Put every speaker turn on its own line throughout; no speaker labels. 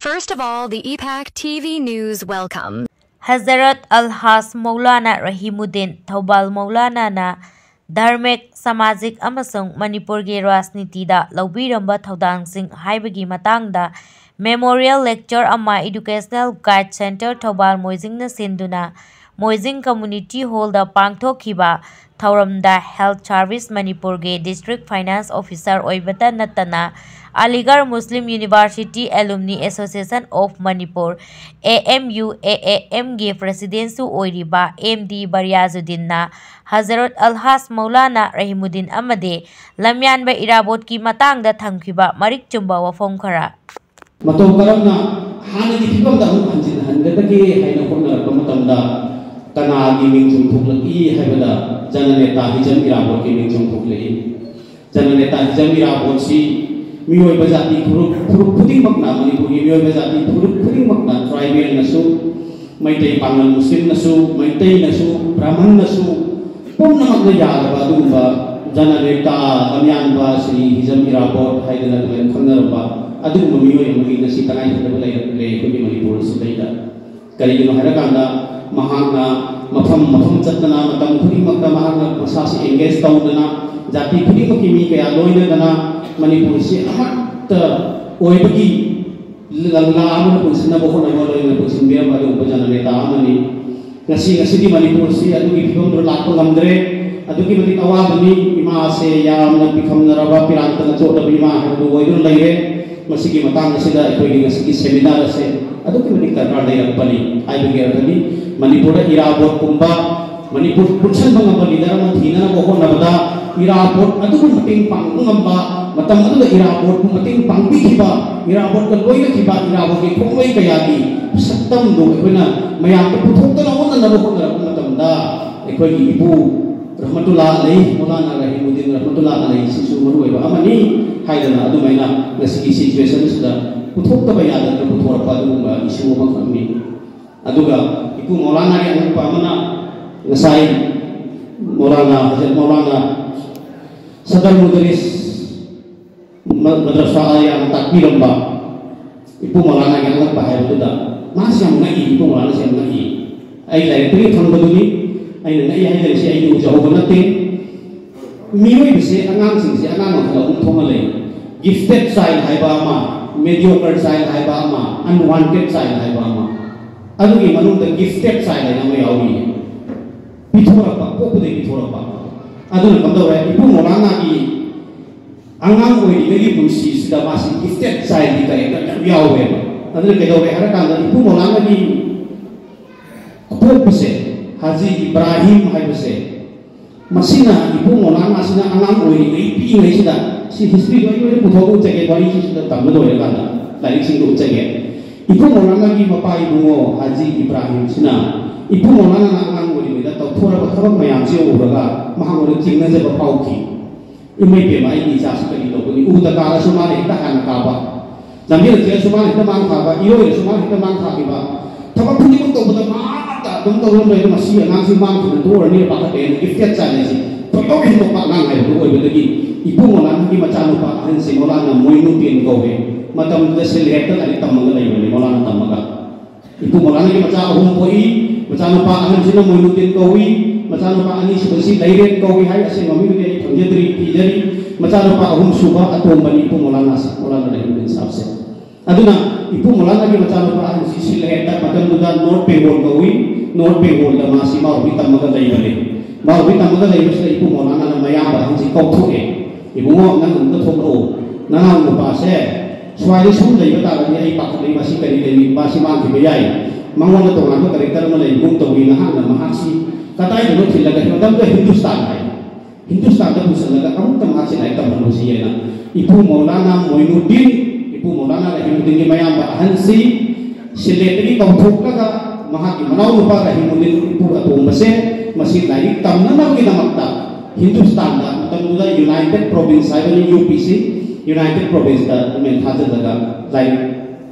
First of all, the EPAC TV News welcome.
Hazrat Al-Has Maulana Rahimuddin Thaubal Maulana na Dharmic Samajik amasung Manipur gi Rajnitida laubiramba thaudangsing haibagi matangda Memorial Lecture ama Educational Guide Center Thaubal Moijing na sinduna Moijing Community Hall da pangthokhiba thauramda Health Service Manipur gi District Finance Officer oibata natana Aligarh Muslim University Alumni Association of Manipur AMU-AAM ge President su oiriba MD Bariazuddin na Hazrat Al-Has Maulana Rahimuddin amade lamyanba irabot ki matangda thangkhiba marik chumba wafom khara
matau karamna hanagi phibam da hanjin hangadagi haina khona matamda kana gi mingchum thuklaki haibada jananeta hijam irabot ki mingchum thuklei jananeta hijam irabot si mioi bajati khuruk puting makna manipuri mioi bajati khuruk puting makna tribal nasu maitai pangal muslim nasu maitai nasu brahman nasu pumna makna yadaba dumba jananeta lamyanba sri hijam irabot haidana dulen khanarba adu mioi magi nasi tanai hadaba lai ko manipur sidaida karigino harakanda mahana mafam chatna matam khuri makna mahana masasi engage tawdana jati khuri makki mi kaya loina dana Manipur si amat oibagi lamu pun senang bohong nama loina pun sembilan pada upacara neta amani ngasi di Manipur si adu ki phom berlaku ngamdre adu ki mati tawa bani ima se ya nabi kham naraba piranta na chota bima adu oidul laire masih ki matang sida ikoi ngasi ki seminar se adu ki mati karna dai apani ai bagi arani Manipur irabot kumba Manipur putsan bangam lidar thina bohong nabada irabot adu mating pangungamba matam adu irabot mating pangbikiba irabot ka loina kiba irabot ki khomai kayagi saktam do ekona mayam puthok na on na bo na matam da ekoi ibu rahmatullah alaihi maulana rahimuddin rahmatullah alaihi sisu maru ba amani haidana adu maina ngasi situation sudah puthok ta bayada ka puthor pa du ba isu ma khamni aduga ibu maulana ri anu pa mana ngasai maulana hazrat maulana sadar mudaris madrasah yang takbir lembah ibu maulana yang agak bahaya itu dah masih yang ngai ibu maulana yang ngai ai lai pri thon baduni ai ngai ai lai si ai du jauh banate mioi bise angang sing si angang ma thong thong le gifted child hai ba ma mediocre child hai ba ma unwanted child hai ba ma adu gi manung da gifted child hai na mai awi pithora pa ko de pithora pa adu na kamdo ibu maulana gi angang oi di pusi sudah masih gifted child di kaya yawe adu ke do hara kan ibu maulana gi ko bese Haji Ibrahim hai bese masina ibu maulana masina angang oi di pi ngai sida si history oi puthogu chege bari sudah tamdo do kan dari sing do chege ibu maulana gi mapa ibu ngo Haji Ibrahim sina ibu maulana angang oi di da tau thora ba thabak mayam si o ga mahang oi jingna je ba pauki imai pe mai ni sa sekali to ni uta kala sumari ta han ka ba jambi le sumari ta mang ka ba iyo le sumari ta mang ka ba thaba phuni mo to ba ma ta dum to lo le ma si na si mang ku to ni ba ka te ni ifet cha ni si to to ki to pa nang ai do oi be gi ipu mo lan ki ma cha no pa han si mo lan na moi nu pin ko he matam de se le ta ni tam ma lai ni mo lan tam ma ka ipu mo lan ki ma cha hum po i ma cha no pa han si no moi nu pin ko wi macam apa ani sebersih direct kau wihai asyik mami dia penjadri pijari macam apa ahum suba atau bani ibu mulana dari insaf se aduna ibu mulana lagi macam apa ani sisi leher macam muda note payroll kau note payroll dah masih mau kita makan dari balik mau kita makan dari balik ibu mulana nama yang apa ani kau tu ibu mau nang untuk thong nang lupa se suai sum dari betul dia ipak dari masih dari masih mampu bayai mangwan tu orang tu karakter mana ibu tu winahan dan mahasi katai dulu tidak ada macam tu Hindustan tu bukan lagi kamu termasuk naik ke manusia na ibu maulana Moinuddin ibu maulana Rahimuddin mayam bahansi seletri kau thukla mahaki manau lupa Rahimuddin ibu atau masih lagi tamna nak kita makta Hindustan dah macam tu United Province saya ni UPC United Province dah main hasil dah lain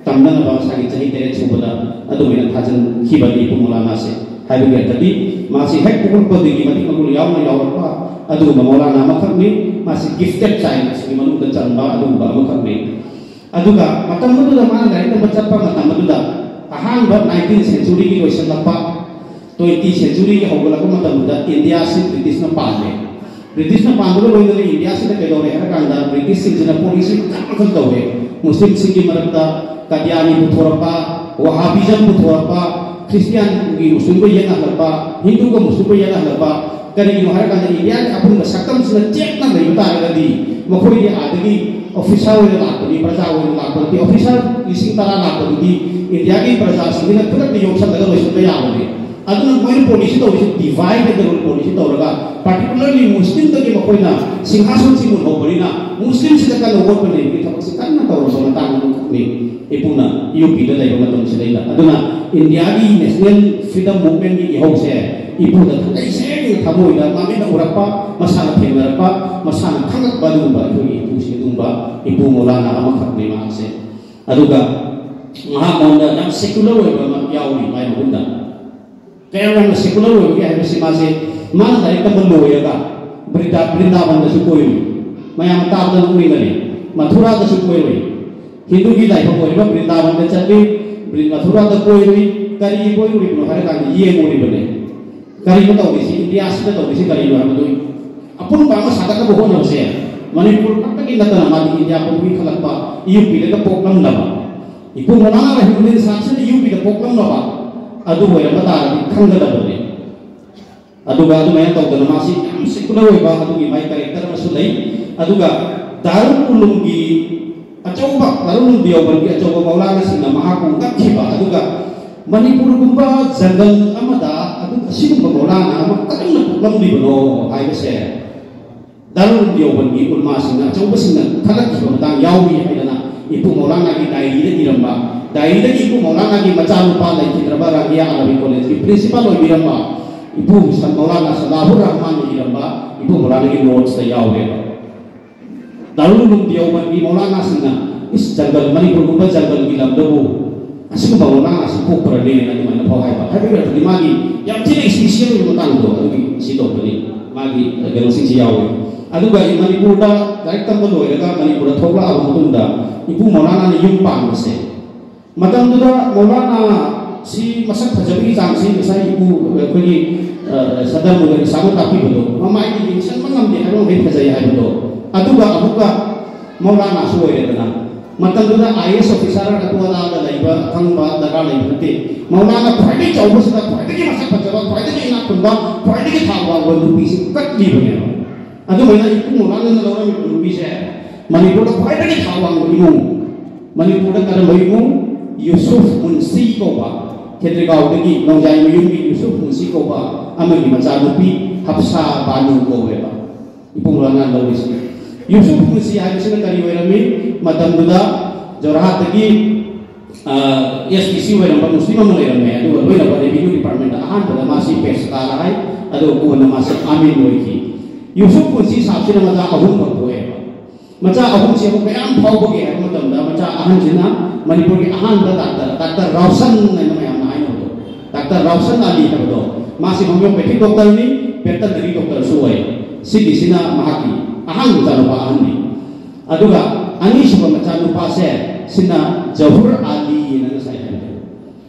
tamna nak bangsa kita ini terus cuba dah main hasil kibali ibu maulana se hai bagi tadi masih hek pukul pagi mati pukul yaw apa adu maulana makam ni masih gifted child si manu kencan ba adu ba makam ni aduga matam muda mana dari tempat apa matam muda ahan ber 19th century ki loisan lapa 20th century ki hogala ko matam muda India se British na paale British na paandolo loina India se ke dore har kanda British se jana policy kan dore Muslim se ki marakta Qadiani puthorapa Wahhabism puthorapa Christian ki Muslim ko yana halpa Hindu ko Muslim ko yana halpa kari no har kanda India apun ka sakam se check na lai ta gadi makhoi ya adagi officer wala lakoni praja wala lakoni officer ising tara lakoni India ki praja singina thulak ni yoksa daga loisan ba yawani aduna moi policy to divide the role policy to raga particularly Muslim to ki makoina singhason singun hoborina Muslim sida ka logo pane ki thapak se kanna to so na tang ni ipuna UP da dai ba tom se dai aduna India ki national freedom movement ki hause ibu da thai se ki thamoi da ma me na urapa masana thengarapa masana thangak badu ba ko ibu se dumba ibu Maulana amakhat ni ma se aduga maha monda yang secular wa ba yawi mai hunda kaya orang secular wa ki ha se ma se mana dari tambal loya ka Brindavan da su koi mayam ta da nui ngani Mathura da su koi Hindu ki dai ko ba Brindavan da chali Mathura da koi kari koi ri no har ka ye mo ri bane kari ko to si India se to si kari no do apun ba ma sada ka bo no se Manipur tak ki lata ma di India ko wi khalak pa UP le ka poklam la ba ipu mona la Hindu sa se UP le poklam la ba adu ho ya mata khang da ba ne aduga adu maya to dana masi am secular wa adu gi mai character masu lai aduga darul ulum gi achauba darul ulum dio ban gi achauba Maulana singna mahaku ngakhiba aduga Manipur gumba jungle amada adu asigum Maulana am kadang lam di bano ai ba se darul ulum dio ban gi ulma singna achauba singna khalak gi matang yawi ai dana ipu Maulana gi diary de diramba diary de ipu Maulana gi macha lupa lai kidraba ragia Arabic college gi principal oi diramba ibu Ustaz Maulana Salahur Rahman diramba ibu Maulana ki notes ta yawe darul ulum dio ban gi Maulana singna is jungle Manipur gumba jungle gi lam do asiku Maulana asiku prade na di mana phawai ba hai ba di magi yang tidak spesial yo tang do agi sito bani magi garong sing yawe aduga i Manipur da direct tambal loira ka Manipur da thokla abu mutunda ibu Maulana ni yum pang se matam da Maulana si masak fajabi jang si sai ibu ko ni sadar mo ni samu tapi bedo mama ini insan mangam di harong be fajai hai bedo aduga abuga Maulana suwe dana matam da IAS officer ka tuwa da laiba thangba daga lai bate Maulana phadi chawbu sa phadi ki masak fajaba phadi ki na kunba phadi ki thawwa wondu pisi katli bane adu mena ibu Maulana na lawra mi pisi Manipur da phadi ki thawwa imu Manipur da kara imu Yusuf Munsi ko ba Ketrikau degi nongjai muyung ki Yusuf Munsi ko ba amagi macha nupi Hafsa Banu ko ba ipu Maulana lawis Yusuf Munsi ai sina kari werami matam duda Jorhat degi SPC weramba muslim mo lerame adu loina ba revenue department ahan pada masih pesta lai adu ko na masih amin loiki Yusuf Munsi sabsina macha ahum ko ba macha ahum si ko bayam phau bo ge matam da macha ahan sina Manipur ki ahan da Dr. Rausan na Dr. Rausan Ali habdo masih homeopathic dokter ni veterinary dokter suwai sigi sina mahaki ahan jalo pa ahan ni aduga ani suba macam lupa se sina Zahur Ali na saya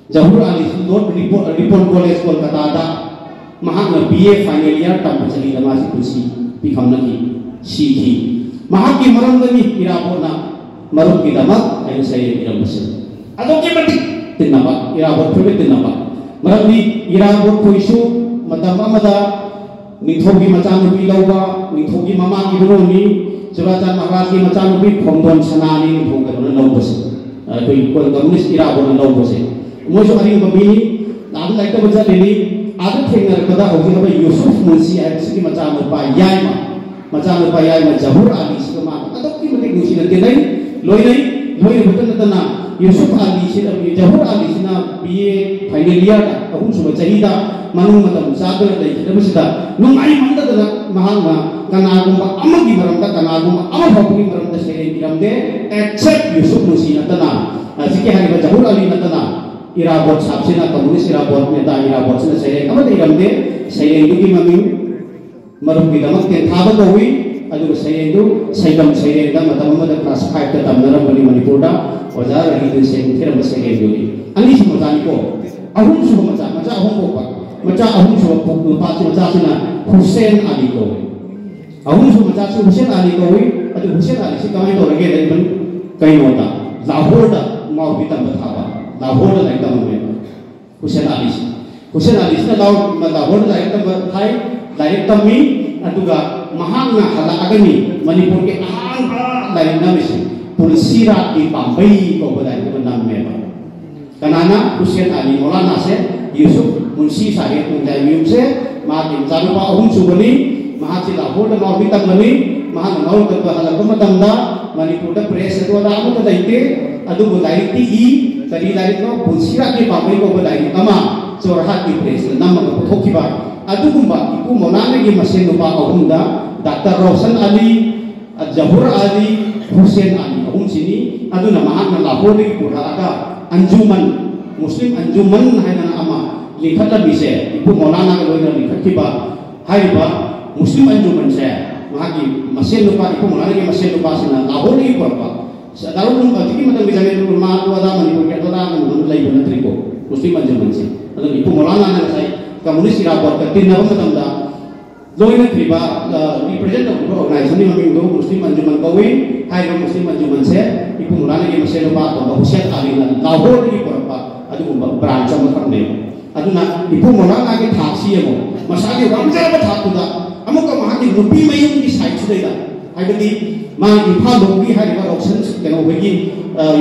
Zahur Ali Lord Ripon College Kolkata da mahak na BA final year tam chali da masih kursi pikam naki sihi mahaki maram ni irapon na marum ki damat ayo saya iram mesin ado ke batik tinapa irapon private tinapa Marami irabot ko isu madama mada nithogi macam nubi lauba nithogi mama ki bunoni Suratan Maharaj ki macam nubi khomdon sanani nithoga na lauba se to ko komunis irabot na lauba se mo so ari babini adu like to bacha deni adu thengar kada hogi ba Yusuf Munsi ai ki macam nuba yai ma Zahur Ali si ma adu ki mate gusi na tenai loi betul na Yusuf Ali si Zahur Ali sina BA final year ahum suba chahida manung matam sabe dai kita besida nung ai manda da mahanga kanagum amagi maramda kanagum amabhagi maramda sele diramde except Yusuf Munsi natana sike hari Zahur Ali natana irabot sabsina komunis irabot neta irabot sina sele amade diramde sele indugi mami marum ki damak ke thaba ko hui अदुगा सैरेंदु सैगम सैरेंदा मतम class 5 ता तमनरबनी मणिपुरदा ओजा रही same theorem सैरेंदुनी अनि सुमजानी को अहुम सुब मचा अहुम को मचा अहुम सुब पाची मचा सिना हुसैन अली को अहुम सुब मचा हुसैन अली को अदु हुसैन अली से कमाई तोरगे लेमन कई होता लाहौर दा माउ बितम बतावा लाहौर दा एकदम में हुसैन अली से लाहौर दा एकदम थाई लाइक तमी अदुगा महांगना हलागनी मणिपुर के आंबा लाइक नमिस पुलसीरा की पांबई को बदाई को नाम में कनाना हुसैन अली मौलाना से यूसुफ मुंशी साहिब मुंजाइम से मातिम जानुपा अहुम सुबनी महाची लाहौर दा माउ बितम बनी महांग नौ तक हलक मतमदा मणिपुर दा प्रेस अदुदा अमुक दैते अदुबु लाइक ती करी लाइक नो पुलसीरा की पांबई को बदाई अमा चोरहाट की प्रेस नमक पुथोखिबा अदुगुम्बा इपु मौलाना की मसेन नुपा अहुमदा डॉक्टर रोशन अली जहुर अली हुसैन अली अहुम सिनी अदुना महात्मा लाहौर की पुराका अंजुमन मुस्लिम अंजुमन हैना अमा लिखत बिसे इपु मौलाना के लोइना लिखतिबा हाइबा मुस्लिम अंजुमन से महाकी मसेन नुपा इपु मौलाना की मसेन नुपा सिना लाहौर की पुरपा सदारुम अतिकी मतलब बिजाने मा तुदा मणिपुर के तुदा मन लई बनत्रिको मुस्लिम अंजुमन से अदु इपु मौलाना ने साइ कम्युनिस्ट रापर का तीन नवम तमदा लोइना त्रिबा रिप्रेजेंट ऑर्गेनाइजेशन में दो मुस्लिम अंजुमन कवे हाई मुस्लिम अंजुमन से इपु मुलाना के मसेन बा तो हुसैन अली लाहौर की परपा अदुगुम ब्रांच अम खरने अदुना इपु मुलाना के थासी एमो मसागे वंजर थातुदा अमुक महाकी रुपी मयुम की साइड सुदैदा हाइबदी मा इफा लोंगी हाइबा ऑप्शन केनो होगी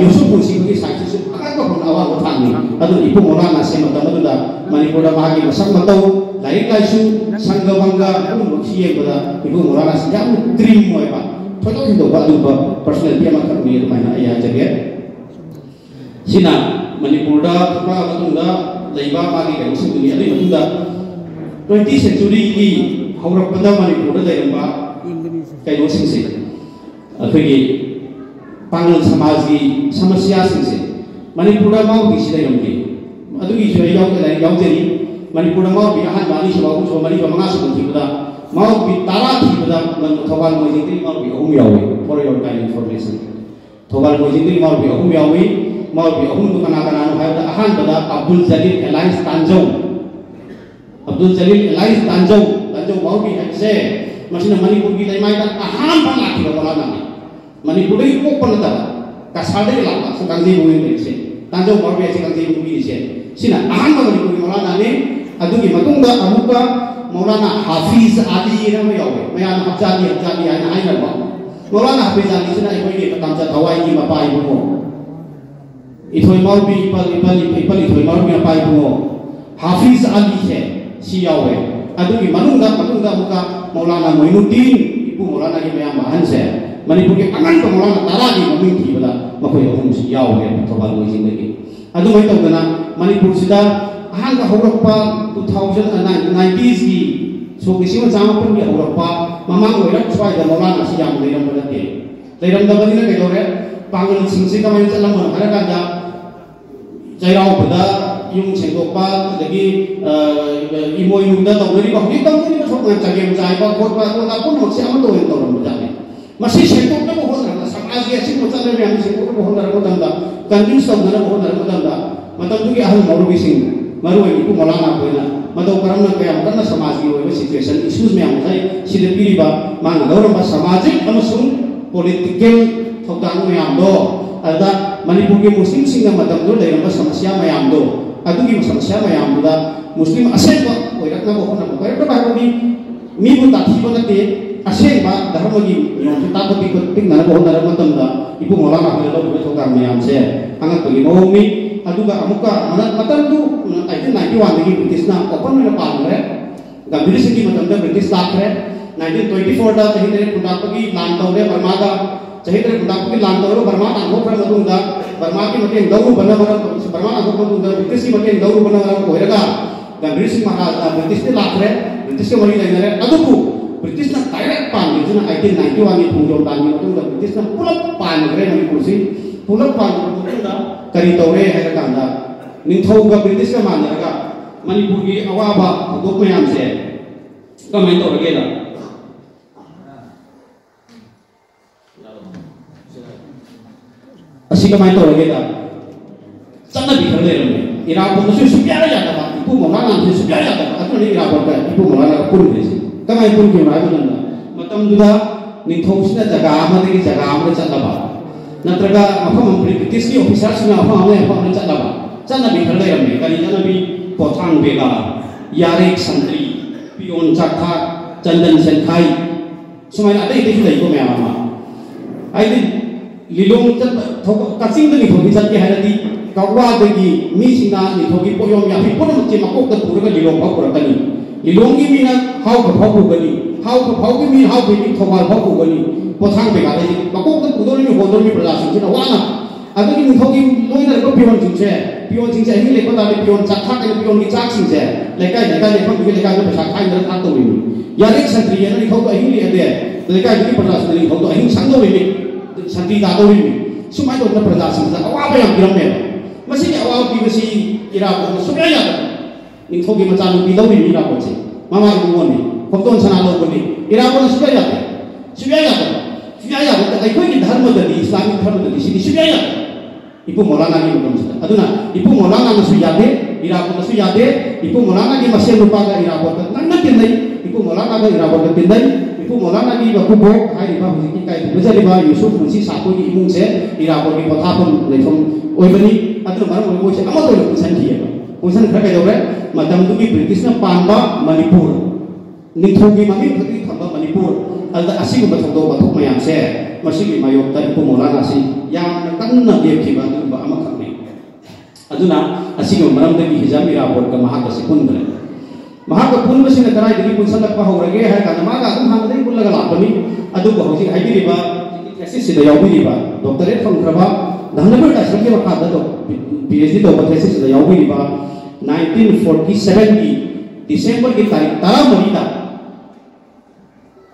यूसुफ मुंशी की साइड से अगर को अवा थानी अदु इपु मुलाना से मतमदुदा मणिपुर दा मागी मसक मतौ लाइक लाइसु संगवंगा मुखी येबदा इपु मुलाना से याम ड्रीम मोयबा थोदो हिदो बादु पर्सनल पिया मखरनी माइना या जगे सिना मणिपुर दा थपा मतुंदा लैबा मागी गंसु दुनिया दे मतुंदा 20th century की हौरपदा मणिपुर दा लेरंबा कैनो सिंसे अखोगी पांगल समाज की समस्या सिंसे मणिपुर दा माउ दिसि लेरंगी अदुगी जो यावजेरी मणिपुर माउ भी अहन बानी सबाबु सो मणि बमंगा सुबुदा माउ भी तारा थीबदा मन थवाल मोजिंगरी माउ भी अहुम यावे फॉर योर काइंड इंफॉर्मेशन थवाल मोजिंगरी माउ भी अहुम यावे माउ भी अहुम कना कना नो हायदा अहन बदा अब्दुल जलील एलायंस तांजौ माउ भी हसे मसिना मणिपुर की लैमाइदा अहन बन लाखि बला मणिपुर की कोपन दा कासादे लाका सुकांजी बुइन से तांजौ माउ भी से कांजी बुइन से सिना अहन मणिपुर की मौलाना ने अदुगी मतुंगा अमुका मौलाना हाफिज अली रम यावे मयान हफ्जादी आइना आइना मौलाना हाफिज अली सिना इकोई तमचा थवाई की मपाई बुमो इथोई मौबी इपल इथोई मौबी मपाई बुमो हाफिज अली से सी यावे अदुगी मनुंगा मुका मौलाना मोइनुद्दीन इपु मौलाना की मयाम बहन से मणिपुर के अनंत मौलाना तारा की ममिंग थीबदा मखोय अहुम सी यावे थवाल मोइजिंदगी अदु मै तौदना मणिपुर सिदा अहन का हौरपा 2090s की सोगिसिम चामपन की हौरपा ममांग ओइरक स्वाइदा मौलाना से याम लेरम बदते लेरम दबनिना कैदोरे पांगल सिंसे कमाय चलम हरकादा जयराव बदा yung सेंगोपा दगी इमोय नुदा तौनरी बा हि तौनरी बा थोक चगेम जाय बा खोट बा तो पुन मोसे अम तो तौरम जाने मसी सेंगोप ने बहुत रहा समाज के ऐसी मचले में हम सेंगोप बहुत रहा मतंदा कन्विंस तौनरा बहुत रहा मतंदा मतंदु की अहल मौलवी सिंह मरुई इपु मौलाना कोइना मदौ करमना कया कन्ना समाज की ओइबा सिचुएशन इश्यूज में हम थाई सिले पिरिबा मान गौरव सामाजिक अमसुंग पॉलिटिकल थौदांग में हम दो अदा मणिपुर के मुस्लिम सिंह मतम दो लेरंबा समस्या में हम दो अदुगी समस्या मयाम दुदा मुस्लिम असेंबा ओइरकना बखना बखैर बाबी मीबु ताथीबा नते असेंबा धर्म की नियम ताबी को तिंगना बहना मतमदा इपु मौलाना हलो थोका मयाम से अंगतगी मौमी अदुगा अमुका मतमदु 1991 दगी ब्रिटिशना ओपन में पालरे गंभीर सिटी मतमदा ब्रिटिश लाखरे 1924 दा चहिदरे पुंडापगी लान तौरे बर्मादा चहिदरे पुंडापगी लान तौरे बर्मा तांगोफ्रा मदुंगा बर्मा की मते दौरु बना बर्मा अगोपदुंगा ब्रिटिश की मते दौरु बना कोइरगा गंभीर सिंह महाराज ब्रिटिश ने लाखरे ब्रिटिश के वरी लेनरे अदुबु ब्रिटिश ना डायरेक्ट पान जुना 1991 की फुंजो तानी मतुंगा ब्रिटिश ना पुलप पान रे मणिपुर से पुलप पान मतुंगा करी तौरे है कांदा निथौगा ब्रिटिश का मानरगा मणिपुर की अवाबा दोक मयाम से कमेंट तौरगेला कमाई तौरगेदा चन्नबी खर लेरमे इराबोट से सुप्या यादबा इपु मौलाना से सुप्या यादबा अतने इराबोट का इपु मौलाना का पुनगे कमाई पुनगे माइबुनदा मतमदुदा निथौसिना जगह अमदगी जगह अमद चलबा नत्रगा मफम ब्रिटिश की ऑफिसर सिना मफम चलबा चन्नबी खर लेरमे करी चन्नबी पोथांग बेगा यारेक संतरी पियोन चाखा चंदन सेनखाई सुमाइना अदे देखि लइको म्यामा आइदि लिलोंग कचिंग दनि थोगी चलके हायदि कवादगी मीसिना निथोगी पोयोम या फिर पुनम चे मकोक द पुरगा लिलोंग भाव पुरकनी लिलोंगी मीना हाउ का भाव पुगनी हाउ का भाव की मी हाउ बेबी थोबाल भाव पुगनी पोथांग बेगा दे मकोक द पुदोर मी होदोर मी प्रजा सिंह वाना अदगी निथोगी लोइना को पियोन जिंचे हिंग लेको ताले पियोन चाखा के पियोन की चाक सिंचे लेका लेखम की लेका जो पैसा खाइ न खातो वी यारे संत्री न निथो को हिंग ले दे लेका की प्रजा सिंह निथो तो हिंग संदो वी संती दादो वी सुमाइ तो न प्रजा सिंह अवाब याम गिरमे मसी अवाब की मसी इराबो सुबया या निथो की मचा नु बिदो वी इराबो से मामा की मोने खोतोन सना लो बनी इराबो सुबया या अखोई की धर्म ददी इस्लामिक धर्म ददी सिदी सुबया या इपु मौलाना की मतलब से अदुना इपु मौलाना नसु यादे इराबो नसु यादे इपु मौलाना की मसे रुपा का इराबो नन्न तिन्दै इपु मौलाना का इराबो तिन्दै इपु मौलाना की बकुबो हाइबा हुजिकी काइ बजरिबा यूसुफ मुंशी साको की इमुंग से इराबो की पथापन लेथम ओइबनी अदु मरम मोइ से अमतो लो कुसन थिएबा कुसन खर के दौरे मतम दुकी ब्रिटिश न पानबा मणिपुर निथोगी ममी खति थंबा मणिपुर अल्दा असिगु बथदो बथक मयाम से मसिगी मायोक त इपु मौलाना सी याम कन्ना देखिबा दुबा अमखने अदुना असिगु मरमदगी हिजाम इराबोट का महाक से पुनगरे महाक पुनबसिन कराय दगी पुनसलक पहौरगे है का मागा अदुम हामदे पुनलगा लापनी अदु बहुजी हाइबिरिबा थेसिस सिदा याउबिरिबा डॉक्टरेट फंख्रबा धनबर का सके वखा तो पीएचडी तो थेसिस सिदा याउबिरिबा 1947 की दिसंबर की तारीख 13 दा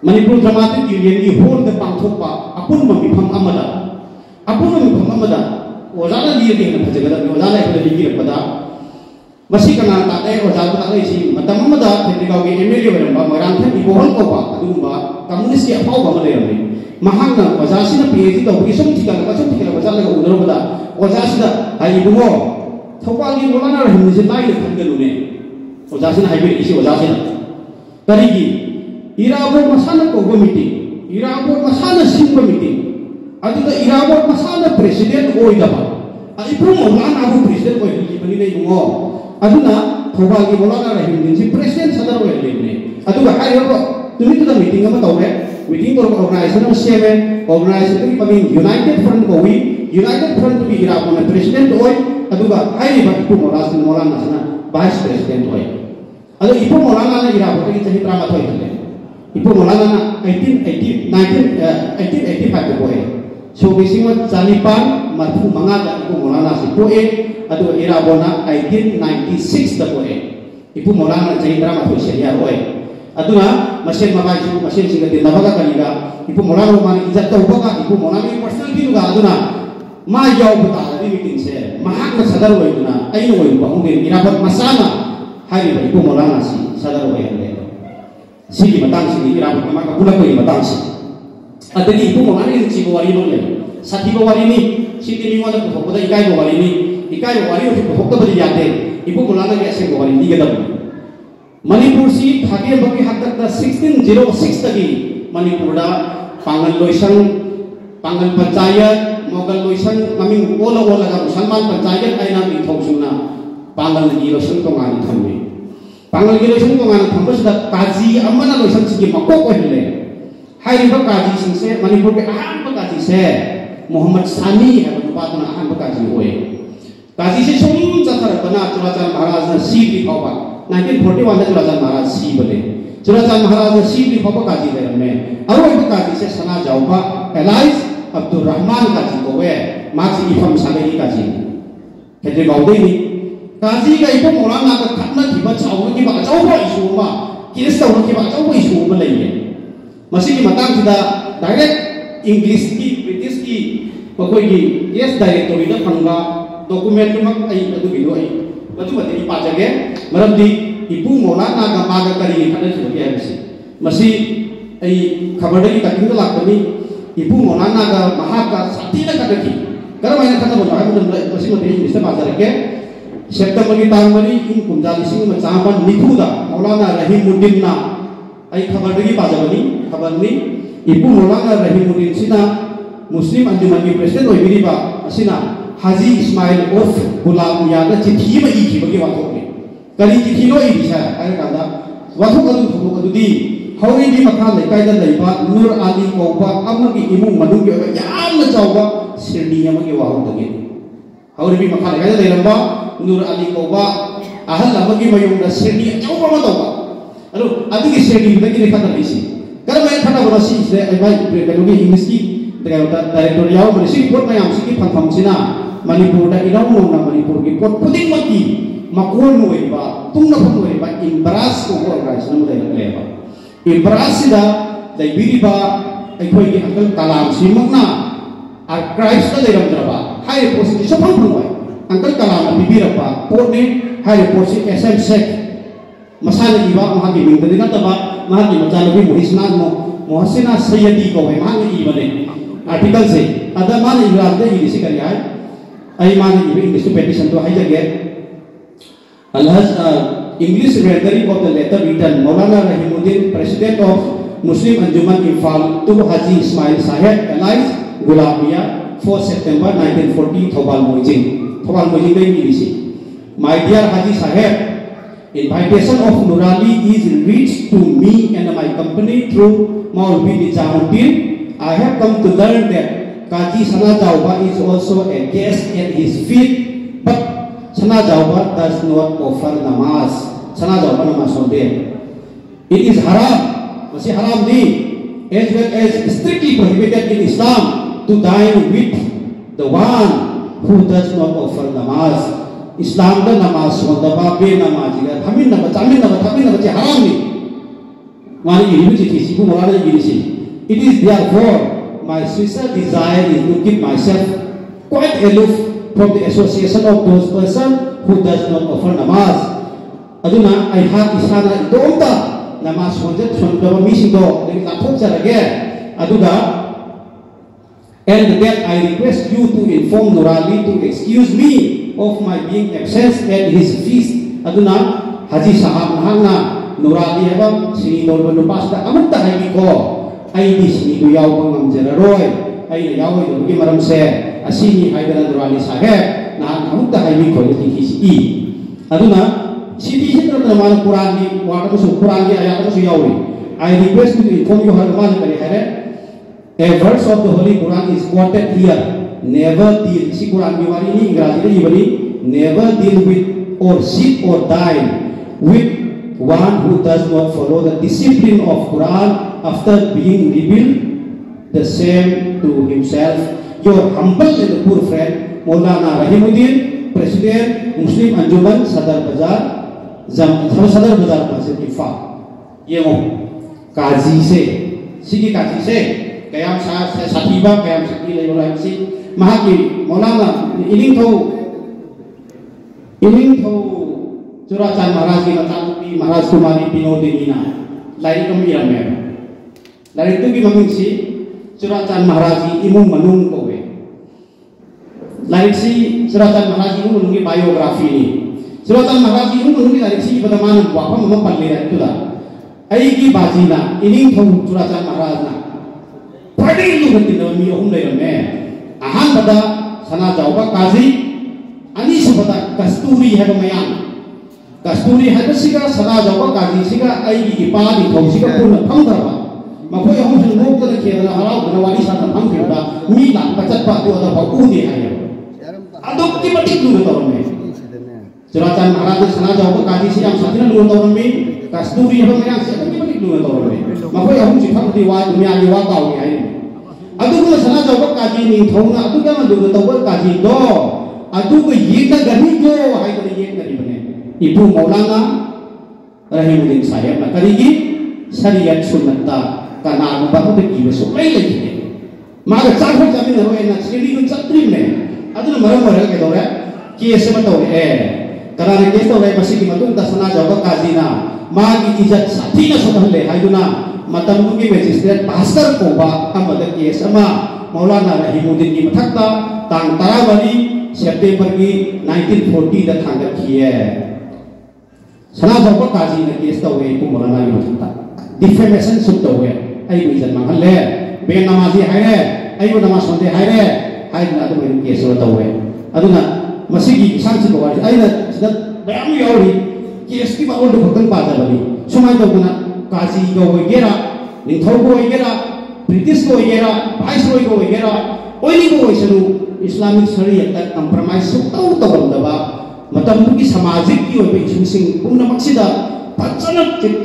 मणिपुर ड्रामाटिक यूनियन की होल द पांथोपा अपुन मिफम अमदा ओजाना लिए देना फजगदा ओजाना एक लिखी रखदा मसी कना ताते ओजाना ताते सी मतम अमदा फेदिगाव के एमएलए वरंबा मरांथे इबोहन कोपा अदुंबा कम्युनिस्ट के अफाव बमले रमे महांग ओजासिना पीएचडी तो की सम थिका ओजाला का उदरबदा ओजासिना हाई बुमो थोपाली मोलाना रहमसे लाइन खनगलुने ओजासिना हाइबे इसी ओजासिना करीगी इराबोट मसाना कोगो मीटिंग इराबोट मसाना सिंगो मीटिंग अदुदा इराबोट मसाना प्रेसिडेंट ओइदबा इप्रो मौलाना को प्रेसिडेंट ओइदि बनि नै नुङो अदुना थोबालगी मौलाना रहिमदिन सि प्रेसिडेंट सदर ओइलेने अदुगा हाइरो तुमि तुदा मीटिंग अमा तौरे मीटिंग तो ऑर्गेनाइजेशन सेवे ऑर्गेनाइजेशन की पमिंग यूनाइटेड फ्रंट कोवी यूनाइटेड फ्रंट की इराबोट प्रेसिडेंट ओइ अदुगा हाइरिबा इप्रो मौलाना सना वाइस प्रेसिडेंट ओइ अदु इप्रो मौलाना ने इराबोट की चही 13 थोइ इपु मौलाना 1885 को है सो बिसिंग चालीपान मरफू मंगा दा इपु मौलाना से को ए अदु इराबोना 1896 दा को है इपु मौलाना चही 13 से यार होय अदुना मसेन मबाइसु मसेन सिगते नबगा कलिगा इपु मौलाना माने इज्जत तो होगा इपु मौलाना की पर्सनल भी लुगा अदुना मा याव बता दी मीटिंग से महाक न सदर होइदुना आई होय बहुंगे इराबोट मसाना हारिबा इपु मौलाना सी सदर होय सिगी मतंग सिगी इराबोट माका पुलक कोई मतंग सी अदगी इपु मौलाना नि सिगो वारी नो ले साथी को वारी नि सिगी नि मोदा पुखोदा इकाई को वारी नि इकाई वारी हो पुखोदा बदि याते इपु मौलाना के ऐसे को वारी दिगदम मणिपुर सी थागे बकी हद तक 1606 तकी मणिपुर दा पांगल पंचायत मोगल लोइसन ममिंग ओला का मुसलमान पंचायत आइना नि थौसुना पांगल की लोइसन को गानी थम्मे पांगल की लोइसन को गानी थम्बसदा काजी अमना लोइसन सिगी मको को हिले हाइरिबा काजी सिंसे मणिपुर के अहम काजी से मोहम्मद सानी है बातना अहम काजी होए काजी से सुम चथर बना चुराचार महाराज ने सी की पावा 1941 में चुराचार महाराज सी बने चुराचार महाराज ने सी की पावा काजी दे में और वो काजी से सना जाऊबा एलाइज अब्दुल रहमान काजी को वे माची इफम सागई काजी केदे गाउदे नि काजी का इपो मौलाना का खतना थिबा चाउ की बा चाउ बा इशू मा केस चाउ की बा चाउ बा इशू मा लइए मसी की मतंग सिदा डायरेक्ट इंग्लिश की ब्रिटिश की कोई की केस डायरेक्टरी दा फंगा डॉक्यूमेंट मक आई अदु बिलो आई मधु मते पाजगे मरमदी इपु मौलाना का मागा करी खने सुके है मसी आई खबर की कटिंग लाकनी इपु मौलाना का महाका साथी ना कदकी karena banyak kata bahwa aku masih mau Inggris bahasa reke September की तांग मरी इन कुंजाली सिंह में चाहपन निपुदा मौलाना रहीमुद्दीन ना आई खबर दगी पाजबनी खबर नी इपु मौलाना रहीमुद्दीन सिना मुस्लिम अंजुमन की प्रेसिडेंट होई बिरिबा असिना हाजी इस्माइल ऑफ गुलामिया का चिट्ठी में इखी बगे वाथोक ने करी चिट्ठी लो इ दिशा आई कादा वाथोक अदु थोक अदुदी हौरी दी मखा लेकाय दा लेबा नूर आली कोबा अमगी इमु मनु के याम चावबा सिरनी अमगी वाहु दगे हौरी भी मखा लेकाय दा लेरंबा नूर अली कोबा ahal lamagi mayung da serni chauba ma toba alo adigi serni da ki lekha da isi kar mai khana bora si se ai mai belogi english ki da director yaw mani si pot mayam si ki phang sina manipur da ilong no na manipur ki pot puting maki makul no ba tungna phang no ba imbras ko organization mo da le ba imbras da dai biri ba ai khoi ki angkal kalam si makna archives da le ram ba hai post so phang phang angkal kalam bibira pa pot ni hai report si SM Sek masala iba mahagi mingda dina taba mahagi macana bi muhisna mohasina sayyidi ko hai mahagi iba ne article se ada man ibrahim de ini si kari hai ai man iba English petition to hai jage alhas English rendering of the letter written Maulana Rahimuddin president of Muslim Anjuman Imphal to Haji Ismail Saheb Allies Gulamiya 4 September 1940 Thobal Mojing de ini si My dear Haji Saheb, invitation of Nurali is reached to me and my company through Maulvi Nizamuddin. I have come to learn that Kaji Sana Jauba is also a guest at his feet, but Sana Jauba does not offer namaz. Sana Jauba namaz on there. It is haram, masih haram ni, as well as strictly prohibited in Islam to dine with the one who does not offer namaz. Islam da namaz wanda ba be namaz ga thamin na chamin na che haram ni mani ini ji si bu mala ji si it is therefore my sincere desire is to keep myself quite aloof from the association of those person who does not offer namaz aduna ai ha isana idonta namaz wanda chonda mi si do le la thok jarage aduga and that I request you to inform Nurali to excuse me of my being absent at his feast. Aduna Haji Sahab nahana Nurali habang sini dolba lupas da amanta hai ko ai di sini ko yaw pang amjararoy ai yaw do gi maram se asini haidara Nurali Saheb na amanta hai ko ti hisi aduna sidi hitra da man Quran ni wa ko su Quran ni ayat ko su yawi I request you to inform you harman kare hare a verse of the Holy Quran is quoted here. Never deal. Si Quran biwari ni English ni ibali. Never deal with or sit or dine with one who does not follow the discipline of Quran after being revealed the same to himself. Your humble and poor friend Maulana Rahimuddin, President Muslim Anjuman Sadar Bazar Masjid Imphal. Ye mo kaji se. Sigi kaji se. Kayam satiba kayam sakti lay wala si mahaki Maulana iling tho Curachan Maharaj ki Macanupi Maharaj Kumari Binodinina lari kamiram me lari tu ki maming si Curachan Maharaj ki imung manung kowe lari si Curachan Maharaj ki imung manung ki biografi ni Curachan Maharaj ki imung manung ki lari si padaman wapa mamang palera itu lah ai ki bajina iling tho Curachan Maharaj na Padi lu ganti dalam miyahum dari me. Ahan pada sana jauh kazi, ani sebata kasturi hai pemayan. Kasturi hai sika sana jauh kazi sika ai ipa di kau sika pun pang terba. Maka yang mungkin mungkin kita kira harau kena wali sana pang kita. Mila kacat pak tu ada bau ni ayam. Aduk tiba tiba lu tahu me. Curachan Maharaj sana jauh kazi sika sahaja lu tahu me. Kasturi hai pemayan sika tiba tiba lu tahu me. Maka yang mungkin kita diwai dunia diwai kau ni ayam. Aduh kalau sana jauh kaji ni tahu na aduh kan aduh tahu kaji do aduh ko yek na gani do hai ko yek na ibne Ibu Maulana Rahimuddin Saheb na karigi syariat sunnata kana anu ba ko ki beso mai lagi maga chakho jami na roe na siri ko chatrim ne aduh maram mara ke do re ki ese ma to karena ke to re basi ki matung ta sana jauh kaji na magi ijat sati na sotahle hai do na matam ko ki magistrate pastor ko ba amada case ama Maulana Rahimuddin ki mathakta Thang तारावरी September की 1940 दा थांगत किए सना जब काजी ने case तवे इपु मोलाना की मथता defamation suit तवे आई को इज्जत मांगले बे नमाजी हायरे आई को नमाज सोंदे हायरे हाय ना तो मेन केस रो तवे अदुना मसिगी सांची को वारी आई ना सिदा बयाम यावरी केस की बाउल दो खतन पाजाबनी सुमाय तबुना काजी को होइगेरा निथौ को होइगेरा ब्रिटिश को होइगेरा वाइसरॉय को होइगेरा ओइनी को होइसनु इस्लामिक शरीयत तक कंप्रोमाइज सुतौ तबंदबा मतम की सामाजिक की ओइ इशुसिंग पुनमक्सिदा फचन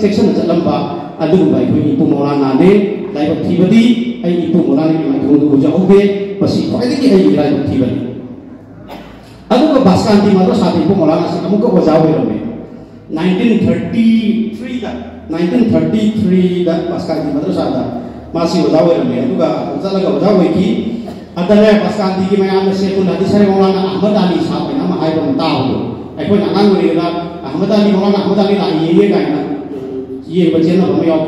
सेक्शन चलंबा अदुबा इपु इपु मोलाना ने लाइव थीबदी आई इपु मोलाना की माइथोंदु बुजाउबे पसी खोइदगी आई लाइव थीबदी अदुबा बासकांति मादो साथि इपु मोलाना से अमुक बुजाउबे रमे 1933 दा बासकांति मादो सादा मासी बुजाउबे रमे अदुगा उजालगा बुजाउबे की अदरे बासकांति की मयाम से कुन हदीसरे मौलाना अहमद अली साहब ने नाम हाइबम ताऊ अखोय नांगान वरिगा अहमद अली मौलाना अहमद अली ला ये गायना ये बच्चे ना हमें आओ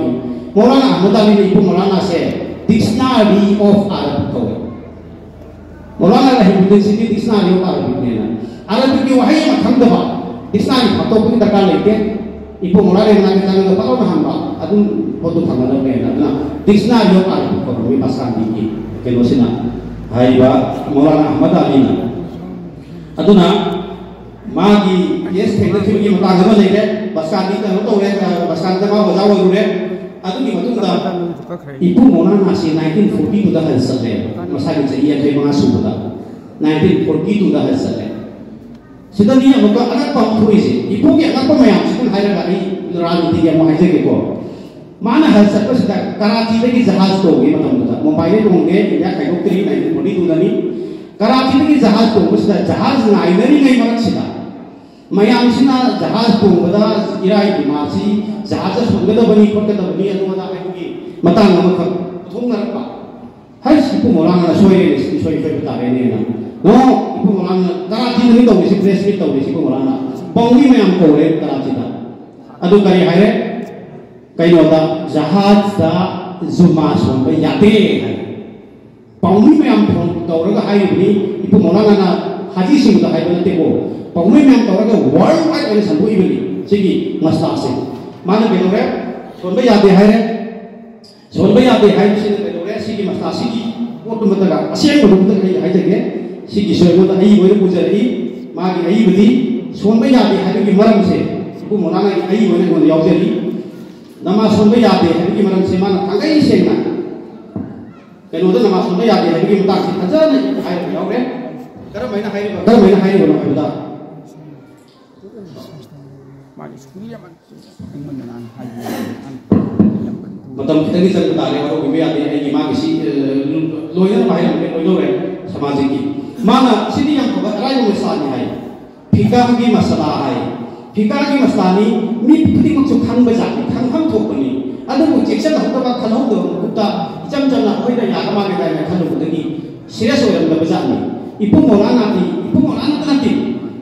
मौलाना अहमद अली ने इपु मौलाना से डिक्शनरी ऑफ अरबिक को मौलाना Rahimuddin city dictionary of Arabic ने ना अरबिक की वही मखम दबा डिक्शनरी फटो की दरकार लेके इपु मौलाना ने ना जाने तो पता हम बा अदुन फोटो थंगल में ना डिक्शनरी ऑफ अरबिक को भी बासकांति की केलोसिना हाइबा मौलाना अहमद अली ना अदुना मागी केस थेक्नोलॉजी की मतांग में लेके बासकांति का तो है बासकांति का बजाव हो रे अदुनी मतुंदा इपु मौलाना से 1942 दा हलसले मसागी से ये थे मंगा सुबदा 1942 दा हलसले सिदनी अमुक अनक पम थुई से इपु के अनक पम मयाम सिकुन हाइरा गारी राजनीति के मोहाइजे के को माना हलसत पर सिदा कराची में की जहाज तो गे मतुंदा मोबाइल होंगे इंडिया काइकोत्री 1942 दानी कराची में की जहाज तो सिदा जहाज नाइनरी नहीं मरक सिदा मयाम सिना जहाज पोंगदा इराई दिमासी जहाज सोंगदा बनी पकदा बनी अदुदा आइगी मतांग नमक थोंगरपा हाय सिपु मोलाना सोये सोये बतारे ने ना नो इपु मोलाना कराची नहीं तो इसी प्रेस में तो इसी को मोलाना पोंगी मयाम कोरे कराची दा अदु करी हायरे कई नोदा जहाज दा जुमा सोंबे याते है पोंगी मयाम फोन तौरगा हायबनी इपु मोलाना ना हाजी सिंह दा हायबनते को पौमे में हम तौर का वर्ल्ड वाइड वाले संभव इबली सिगी मस्ता से माने बेलोरे सोनबे यादे है रे सोनबे यादे है सिने बेलोरे सिगी मस्ता सिगी वो तो मतलब असें को तो है जगह सिगी सोय को आई बोले पुजरी मागी आई बदी सोनबे यादे है की मरम से को मोनाना आई बोले को यावजरी नमा सोनबे यादे है की मरम से माना थांगई सेना केनो तो नमा सोनबे यादे है की मता से खजा ने है यावरे कर महीना है बोलो बता मतलब kita ni sering bertanya kalau bibi ada yang gimana sih lawyer bahaya mungkin lawyer समाजिक की माना sini yang राय मिसालnya है फिकार की मसला है फिकार की मसला ni mi putih maksud khang berjaki khang khang thok ni ada mu cek sana hoda bak khalau do kita jam jam nak hoida ya kama kita nak khalau do ni serius orang dah berjaki ibu Maulana nanti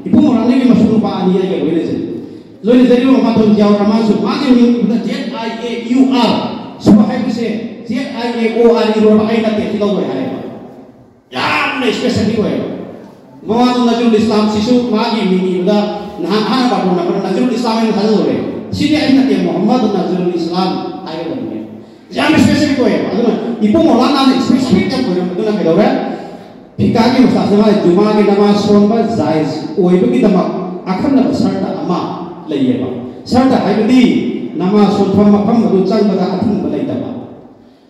ibu Maulana ni masuk rumah ni ya boleh je लोग जरिए वहाँ तो जाओ रमासु मागे में उधर ZIAUR सुबह है किसे ZIAOR रोड आई ना तेज़ लोग है यार ने स्पेशल नहीं हुए वहाँ तो नजरुल इस्लाम शिशु मागे में उधर नहाना बाटो ना पर नजरुल इस्लाम में हज़र हो रहे सीधे आई ना तेज़ मोहम्मद नजरुल इस्लाम आए बने यार में स्पेशल नहीं हुए अगर इपु मौलाना ने स्पेशल क्या बोले मतलब ना क्या हुआ फिका की मसाज में जुमा की नमाज सोन पर जायज़ ओए भी की तमाम आखिर न बसरता अमा लइएबा सरदा हाइबदी नमा सुनफम मफम मदु चंगबदा अथिं बलैतबा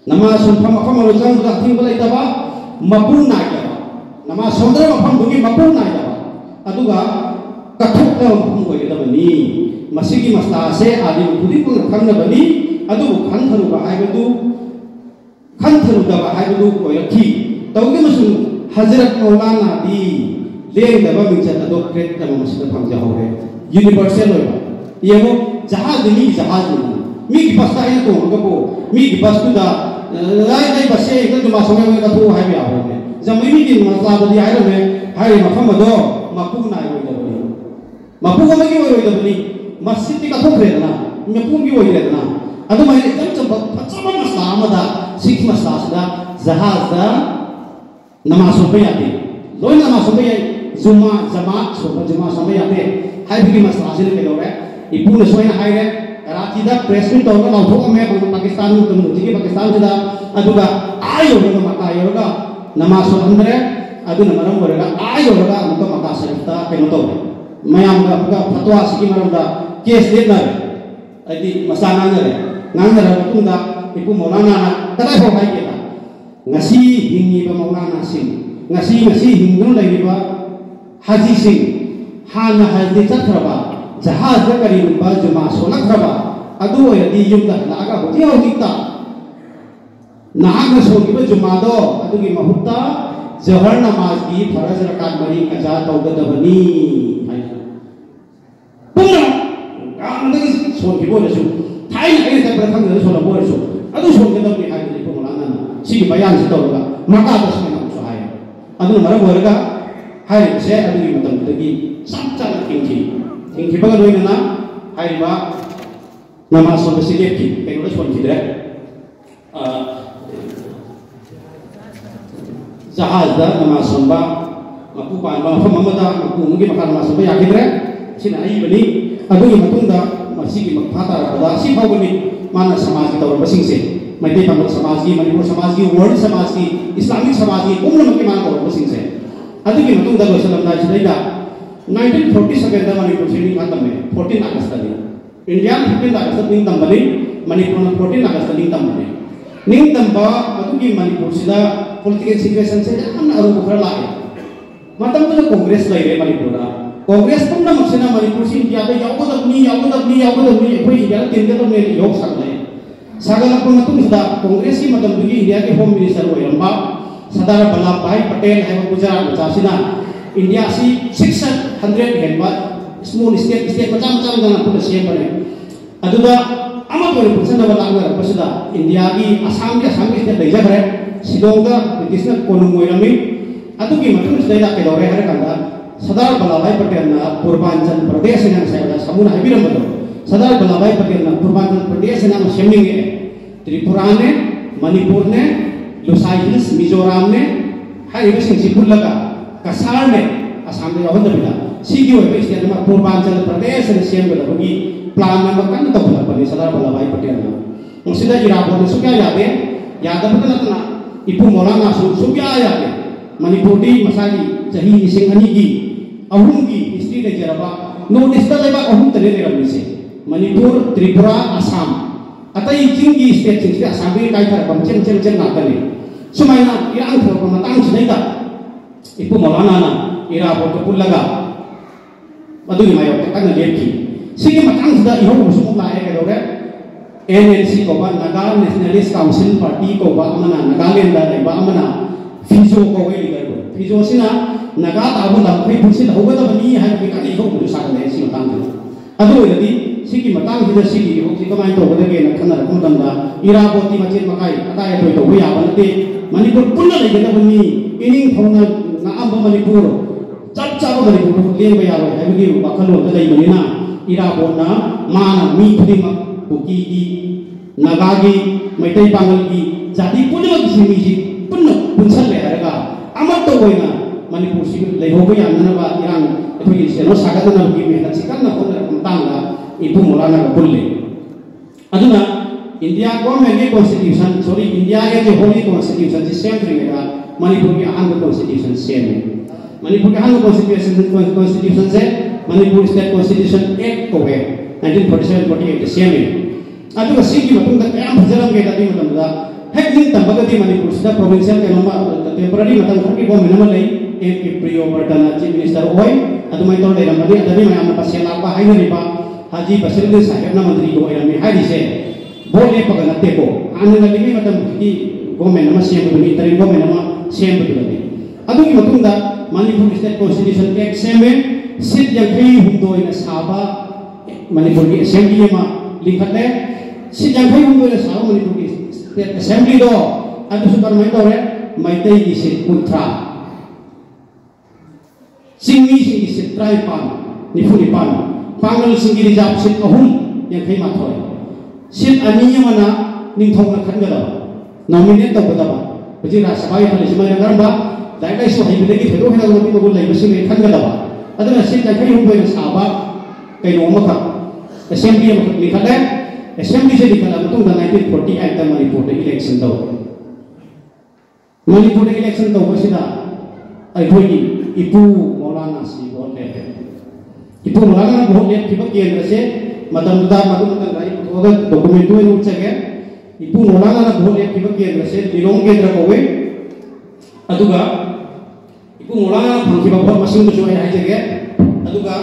नमा सुनफम मफम मदु चंगबदा अथिं बलैतबा मपु नायबा नमा सौंदर्य मफम दुगी मपु नायबा अदुगा कथोक्ता मफम होयदबनी मसिगी मसला से आदि खुदी को खंगबनी अदु खंथरुबा हाइबदु खंथरुदबा हाइबदु कोयखी तौगे मसु हजरत मौलाना दी लेंदबा मिंचत अदो क्रेट तम मसिद फंगजा होरे यूनिवर्सल होगा ये वो जहाज नहीं मी की बस का है तो उनको मी की बस तो दा लाइ बस से एक तो मासों में का तो है भी आओ में जमीन की मसला तो दिया है में है मफम दो मपू ना हो इधर मपू को की हो इधर बनी मस्जिद का तो फ्रेड ना मपू की हो इधर ना अदो मैं एकदम सब सब मसला मदा सिख मसला सदा जहाज दा नमाज़ों पे आते लोइन नमा सोबे जुमा जमात सोबे जुमा सोबे याते हाई भी मसला से के लोरे इपु ने सोइन हाई रे कराची दा प्रेस मीट तो लाउथो में पाकिस्तान में तुम जी पाकिस्तान से दा अदुगा आयो रो मका योगा नमा सो अंदरे अदु नमरम वरगा आयो रोगा मुका मका सरिता केनो तो मयाम का फतवा सिकी मरदा केस देना अदि मसाना रे ngang na tunda ipu Maulana na tara ho hai kela ngasi hingi ba Maulana sing ngasi hingno lai ba Haji Singh hana haji chatraba jahaz ga kari ba juma solak raba adu ya di yum da la ga hoti ho dikta nahag so gi ba juma do adu gi mahutta zohar namaz gi faraz rakat mari kaza tawga da bani hai pura ka ndagi so gi bo da su Thai na ini saya bertang dari soal boleh so, aduh soal kita beri hari ini pengolahan, si bayar si tahu lah, maka atas mana usaha, aduh mana boleh kan, hari saya aduh ini betul betul sampai tinggi bagai doi nana, hari ba nama soal sedikit, kalau soal kita, jahaz dah nama soal ba, aku panjang, aku mamada, aku mungkin makan nama soal ya kita, sini ayi beli, aduh ini betul dah. Masih makata pada si bawani mana समाज की तौर busing से मध्य बंगाल समाज की मणिपुर समाज की world समाज की इस्लामिक समाज की उम्र में माना तौर बसिंग से अति की मतुंग दलो सलम दाई चलेगा 1947 दा मणिपुर से खत्म में 14 अगस्त दा इंडिया 15 अगस्त निंग तंबली मणिपुर 14 अगस्त निंग तंबली निंग तंबा अति की मणिपुर सिदा पॉलिटिकल सिचुएशन से हम अरु बुखरा लाए मतलब तो कांग्रेस लाई रे मणिपुर कांग्रेस पुनः मक्सना मणिपुर से इंडिया में यावदबनी कोई इंडिया तीन के तो मेरे योग सकते हैं सागला को मतुम सदा कांग्रेस की मतलब दुगी इंडिया के होम मिनिस्टर हो रंबा सरदार वल्लभ भाई पटेल है गुजरात जासिना इंडिया सी 600 हेनबा स्मॉल स्टेट मचा दना पुन सेम बने अदुदा अमा को पुसन वाला अगर पसदा इंडिया की असम के स्टेट लेजा करे सिलोंगा ब्रिटिश ने कोनुम मोइरमी अदु की मतुम सदा के दौरे हर कंदा सरदार वल्लभ भाई पटेल ना पूर्वांचल प्रदेश ने साइड समुना हिबिरम बदो सरदार वल्लभ भाई पटेल ना पूर्वांचल प्रदेश ने शेमिंगे त्रिपुरा ने मणिपुर ने लोसाई हिल्स मिजोरम ने हाई बसिंग सिपुल लगा कसार ने असम में यहों दबिला सीगी हुए स्टेट में पूर्वांचल प्रदेश ने शेम बदोगी प्लान में मकान तो बना पड़ी सरदार वल्लभ भाई पटेल ना मुसीदा इराक़ ने सुक्या यादे यादव पता ना इपु Maulana सुक्या यादे मणिपुर दी मसाली जही निसिंगनी की अहुम की हिस्ट्री ले जरबा नॉर्थ ईस्ट लेबा अहुम तले ले रबी से मणिपुर त्रिपुरा असम अतई चिंग की स्टेट से असम के काय थर बम चें ना तले सुमाइना इरान थर को मतंग छनेदा इपु Maulana ना इरा बोट पुल लगा मधुरी मायो कन लेकी सिगे मतंग दा इहो मुसुम लाए के लोगे एनएनसी को बा नागा नेशनलिस्ट काउंसिल पार्टी को बा अमना नागालैंड दा लेबा अमना फिजो को वे लीडर को फिजो सिना नगा ताबु लखै फुसिल होगदा बनी है के कनी को मुदु सागले सि मतंग अदु यदि सिगी मतंग हिदा सिगी होकि कमाय तो बदगे न खना रकम दंदा इराबोती मचिन मकाई अताय तोय तो या बनते मणिपुर पुन्ना लेगदा बनी इनिंग थौना नाम मणिपुर चप चप मणिपुर को लेबा यारो हैबगी बखलो त लई बनिना इराबोना माना मी खुदिम कुकी की नगागी मैतै पांगल की जाति पुन्ना सिमी पुन्ना पुनसल ले हरगा अमत तो कोइना मणिपुर से लेहोबो याननबा इरान अथोगी सेनो सागदना की मेहनत सिकन होना तांगा इपु Maulana का बुल्ले अदुना इंडिया गवर्नमेंट के कॉन्स्टिट्यूशन सॉरी इंडिया के जो होली कॉन्स्टिट्यूशन से सेम रहेगा मणिपुर के आंध्र कॉन्स्टिट्यूशन सेम है मणिपुर के आंध्र कॉन्स्टिट्यूशन से मणिपुर स्टेट कॉन्स्टिट्यूशन एक्ट को है 1947-48 सेम है अदुगा सिगी मतुंग दा काम फजरम के दादी मतंदा हेक्निंग तंबगति मणिपुर से प्रोविंशियल के नंबर टेम्पररी मतंग की गवर्नमेंट में लई एक के प्रियो वर्तन चीफ मिनिस्टर ओय अदुमै तो दे रमदि अदनि मयाम पासे लापा हाइनरिबा हाजी बसरुद्दीन साहेब ना मंत्री को एरमी हाइदि से बोले पगन नते को आनन लिमि मतम की गवर्नमेंट मा सेम बनि तरि गवर्नमेंट मा सेम बनि अदुगी मतुंदा Manipur state constitution act same है सिट यंखै हुंदोय ना साबा मणिपुर की असेंबली मा लिखते सिट यंखै हुंदोय ना साबा मणिपुर की स्टेट असेंबली दो अदु सुपरमाइन तोरे मैतै की सिट कुंत्रा सिंगी सिंगी सिट ट्राइपान निफुनिपान पांगल सिंगी रिजार्व सिट अहुम यंखै माथोय सिट अनी मना निंथौना खनगदा नॉमिनेट तौगदा बा बजि राज्यसभा हलिसमा नगरबा लाइक लाइसु हाइबदगी थेरो हेना गति मगुल लाइबसिंग खनगदबा अदना से जाखै हुबैन साबा कैनो अमखा असेंबली अमखा लिखले असेंबली से लिखला मतुंग 1948 ता मणिपुर दे इलेक्शन दो मणिपुर दे इलेक्शन दो बसिदा अइखोगी इपु मौलाना सी भोट ले इपु मौलाना भोट ले किबा केंद्र से मतमदा मदुमदा गाई पुथोगा डॉक्यूमेंट वे उचगे इपु मौलाना भोट ले किबा केंद्र से लिलोंग केंद्र कोवे अदुगा इपु मौलाना फंकिबा भोट मसिंग जो है हाइजेगे अदुगा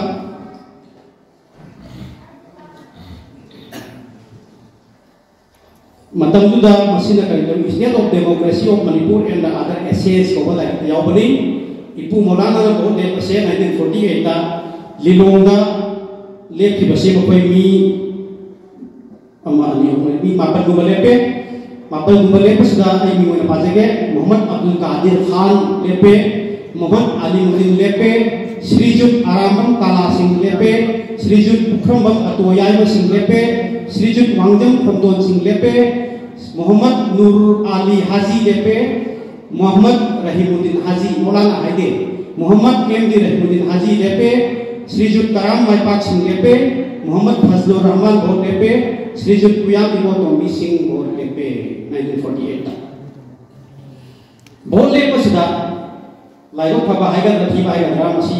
मतमदुदा मसिना करिदम state of democracy of Manipur and other एसेस को लाइक यावबनी इपु मौलाना भोट ले पसे 1948 ता लिलोंगा लेपि बसे मकोय मी अमा अनि मी मापन गुबा लेपे पसदा आई मी मोना पाजेगे मोहम्मद अब्दुल कादिर खान लेपे मोहम्मद अली मुद्दीन लेपे श्रीजुत आरामम काला सिंह लेपे श्रीजुत उखरमबम अतोयाय सिंह लेपे श्रीजुत वांगजम खंदोन सिंह लेपे मोहम्मद नूर अली हाजी लेपे मोहम्मद रहीमुद्दीन हाजी मौलाना हाइदे मोहम्मद एमडी रहीमुद्दीन हाजी लेपे श्रीजुत कराम माइपाक सिंह लेपे मोहम्मद फजलुर रहमान भोट लेपे श्रीजुत कुयाम इमोटोमी सिंह भोट लेपे 1948 भोट लेपे सिदा लाइक फबा हाइगा रथी बाइगा रामसी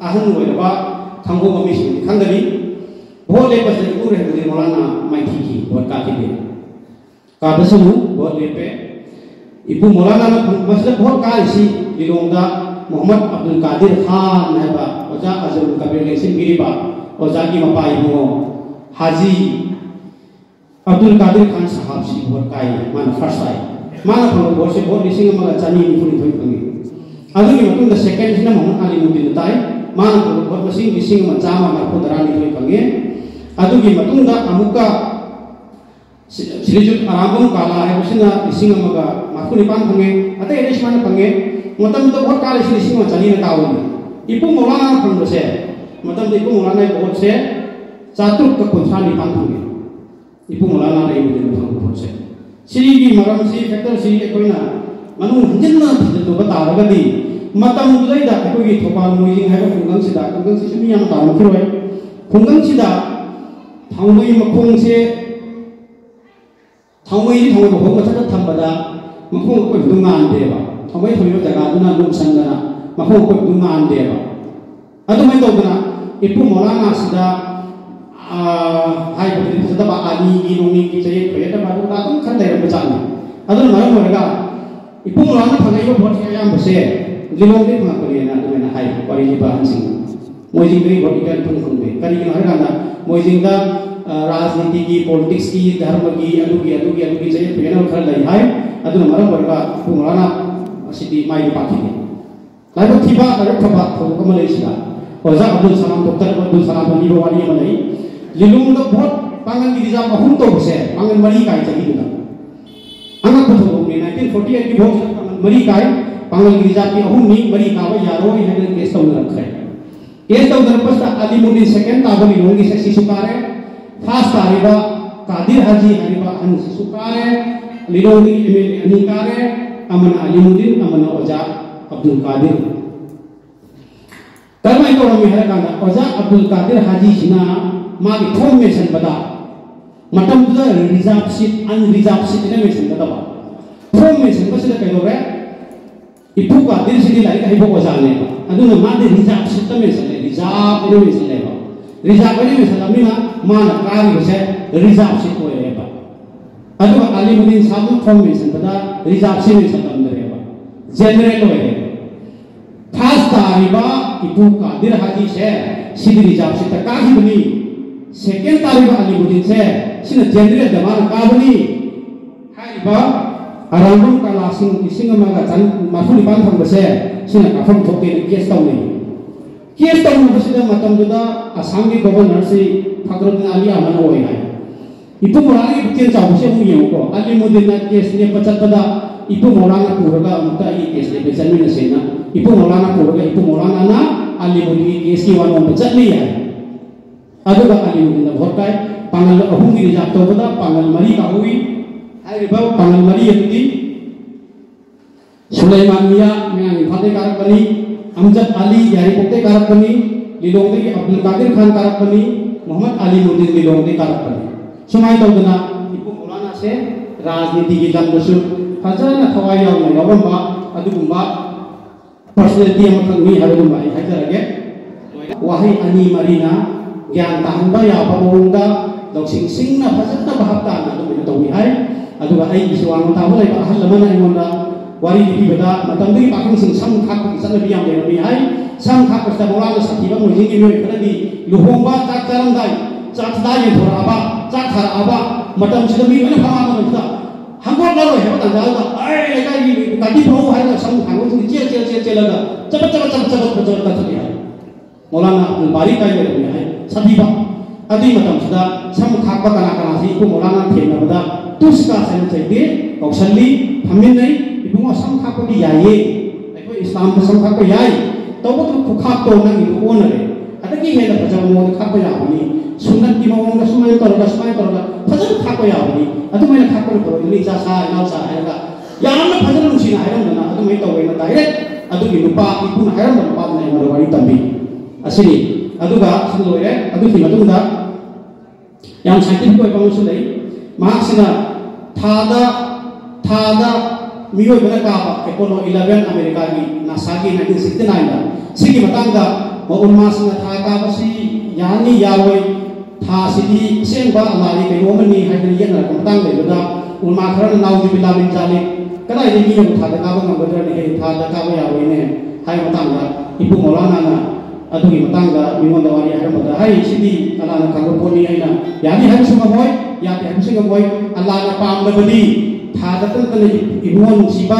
आहन होइबा थांगो ममिसि खंगनी भोट लेपे से उरे हुदे मौलाना माइथी की भोट काके का बसनु भोट लेपे इपु मौलाना मसले भोट काइसी लिलोंगा मोहम्मद अब्दुल कादिर खान हैबा ओजा अजरुल कबीर लेसिन गिरिबा ओजा की मपाई हो हाजी अब्दुल कादिर खान साहब सी भोट काई मान फर्स्ट आई मान भोट से भोट लिसिंग मगा चानी निफुनि थोइ फंगे अदुगी मतुंग द सेकंड सिना मोहम्मद अली मुद्दीन ताई मान भोट मसिंग लिसिंग म चामा मा खुदरानी थोइ फंगे अदुगी मतुंग द अमुका श्रीजुत आरामम काला है बसिना लिसिंग मगा माखुनि पान फंगे अते एदेश मान फंगे मतलब तो बहुत काले से लिसिंग में चली न कावनी इपु मौलाना फंग से मतलब इपु मौलाना बहुत से चातुक का कुंठा निपान फंगे इपु मौलाना रे मुझे फंग बहुत से श्री की मरम सी फैक्टर श्री कोई ना मनु हंजन्ना तो बता रगदी मतम दुदैदा कोई थोपाल मोइजिंग है फुंगंग सिदा सुमी याम ताव खिरोय फुंगंग सिदा थाउमई मखोंग से थाउमई मखोंग मथक थंबदा मखोंग कोई दुंगान देबा थमै थमै जगह दुना लुम संगना मखों को दुमान देबा अदुमै तोगना इपु मौलाना सिदा हाय बदरि सदबा आनी की नोंनी की चये पेटा बादु दातम खन देर बचानी अदुन मरम होरगा इपु मौलाना फंगाइबो भोट याम बसे लिलोंग दे फंगा करिना अदुमेना हाय परिजि बाहन सिंह मोइजिंग री भोट इकन फंग फंगे करि कि हरगाना मोइजिंग दा राजनीति की पॉलिटिक्स की धर्म की अलुगी चये पेना खर लई हाय अदुन मरम होरगा इपु मौलाना असिदी माइ पाखि लाइक थिबा लाइक फबा थोक मलेसिया ओजा अब्दुल सलाम डॉक्टर अब्दुल सलाम नि वाली मनै लिलुंग द भोट पांगन की रिजार्व अहुम तो बसे पांगन मरी काय चगी दुना अंगा पथो ने 1948 की भोट मरी काय पांगन की रिजार्व की अहुम नि मरी काव यारो हे केस तो रखे केस तो दरपस अली मुद्दीन सेकंड ताबली लोंगी से सिसुकारे फर्स्ट तारिबा कादिर हाजी हरिबा अन सिसुकारे लिलोंगी एमएलए अनिकारे अमन अली मुद्दीन अमन ओजा अब्दुल कादिर कर्मा तो रमी हर कांदा ओजा अब्दुल कादिर हाजी सिना मागी थोम मेंशन बदा मतम दुदा रिजर्व सीट अन रिजर्व सीट ने मेंशन बदा बा थोम मेंशन बसे कइलो रे इपु कादिर सिदी लाइक हाइबो ओजा ने अदुना मादे रिजर्व सीट मेंशन ले रिजर्व ने मेंशन ले बा रिजर्व ने मेंशन लमिना माना कारी बसे रिजर्व सीट होय ले बा अदु अली मुद्दीन साहब थोम मेंशन बदा रिजर्व सीट मेंशन लमदरे बा जनरल होय खास तारिबा इपु कादिर हाजी से सिदी रिजर्व सीट का ही बनी सेकेंड तारीख अली मुद्दीन से सिन जनरल जमान काबनी हाइबा अरांगम काला सिंह इसिंग मगा चन माथुनि पान फंग बसे सिन काफम थोके केस ताउने केस ताउने बसे मतम दुदा असम के गवर्नर से फखरुद्दीन अली अमन होय हाय इपु मोरानी बिचेन चाबसे हु येको अली मुद्दीन केस ने पचतदा इपु मोराना पुरगा मुता ई केस ने बेचनमी न सेना इपु मोराना पुरगा इपु मोराना ना अली मुद्दीन केस की वन बचतली है अदुगा अली मुद्दीन भोट काय पांगल अहुम की रिजर्व तोबदा पांगल मरी का हुई हाय रिबा पांगल मरी यदि Sulaiman Mia mengang Fateh Karakani, Amjad Ali Yaripokte Karakani, Lilongde Abdul Qadir Khan Karakani, Muhammad Ali Nurdin Lilongde Karakani. Sumai taudana Ibu Maulana se Rajniti ki lamdasu fajana thawai yauna yawamba adugumba personality amakang mi harugumba haijarage wahai ani marina gyan tahanba yaba mawongda lausing singna fajana bahaptana adumina tawi hai aduga ai isuang tahu lai ahal lamana imonda wari dipibada matangdi pakang sing sam khak sana biyam de mi hai sam khak sta Maulana sakhiba mojingi mi kanadi luhongba tak tarandai chak dai thoraba chak tharaba matam sidami ana phama manta hangor laro he ta jaga ai kai ni kadi pro hai na sam hangor ni che laga cepat ta thadi hai Maulana al-Bari kai ni hai sakhiba adi matam sida sam khak ba kana si ko Maulana thena bada tuska sen chaide kausali thamin nai ibungo sam khak ko yaye ai Islam ko sam khak ko yaye tawbat ko khak to na ni ko na le adagi he da pajam mo khak ko ya ni sunat ki mawong na sumay toroga fajar khak ko ya ni adu mai khak ko ko ni sa ina sa ai ga yan na fajar lu sina ai na adu mai to we na direct adu ki lupa ibu na ai na pa na ma wari tambi asini adu ga sun lo re adu ki matung da yang scientific ko pa su dai ma sina thada miyo bana ka pa Apollo 11 America ki NASA ki 1969 da sigi matang da mo unma sina tha ka pa si yani yawai tha sidi sengba alari ke nomani haidani yana kamtang le da ulma khara naw ji bila min jale kada ni ni tha da ka ba ngam ne tha da ka ba ya we ne hai matang da Ibu Maulana na adu ki matang da mi mon da wari ha ma da hai sidi ala na ka ko ni ai na yani ha su ma boy ya te ha su ga boy ala na pam da bani tha da tan tan Ibu mon siba